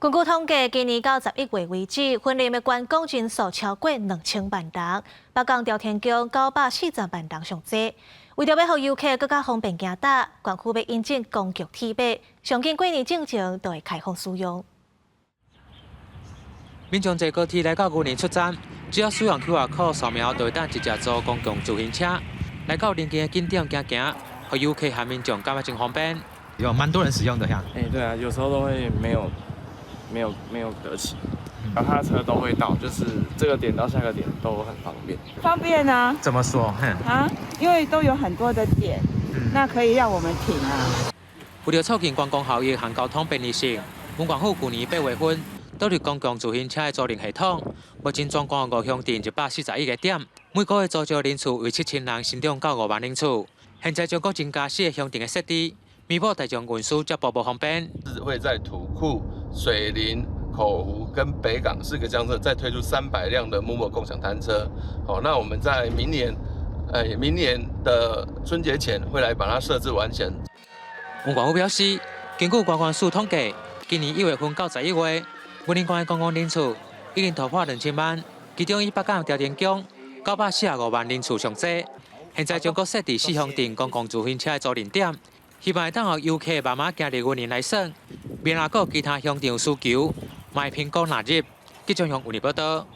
根据统计，今年到11月为止，婚礼的观光人数超过2000万人，北港朝天宫940万人上座。为着要让游客更加方便行搭，园区要引进公共铁马，上近几年进前就会开放使用。民众坐高铁来到牛年出站，只要使用 QR code 扫描，就会当直接坐公共自行车来到邻近的景点行行，和游客和民众感觉真方便。有蛮多人使用的呀。对啊，有时候都会没有得起，脚踏车都会到，就是这个点到下个点都很方便。方便啊！怎么说？因为都有很多的点，那可以让我们停啊。为了促进观光效益和交通便利性，文管府去年8月份导入公共自行车的租赁系统，目前总共5乡镇141个点，每个月租借人次为7000人，成长到5万人次。现在将国增加4个乡镇的设置，弥补大众运输接驳不方便。是会在土库、水林、口湖跟北港4个乡镇再推出300辆的木共享单车。那我们在明年的春节前会来把它设置完成。文管府表示，根据观光署统计，今年1月份到11月，文林关的观光人次已经突破2000万，其中以北港朝天宫945万人次上座。现在将国设置4乡镇公共自行车的租赁点，希望会当让游客慢慢行入文林来耍。未来还有其他乡镇有需求，卖评估纳入，即将向文林报道。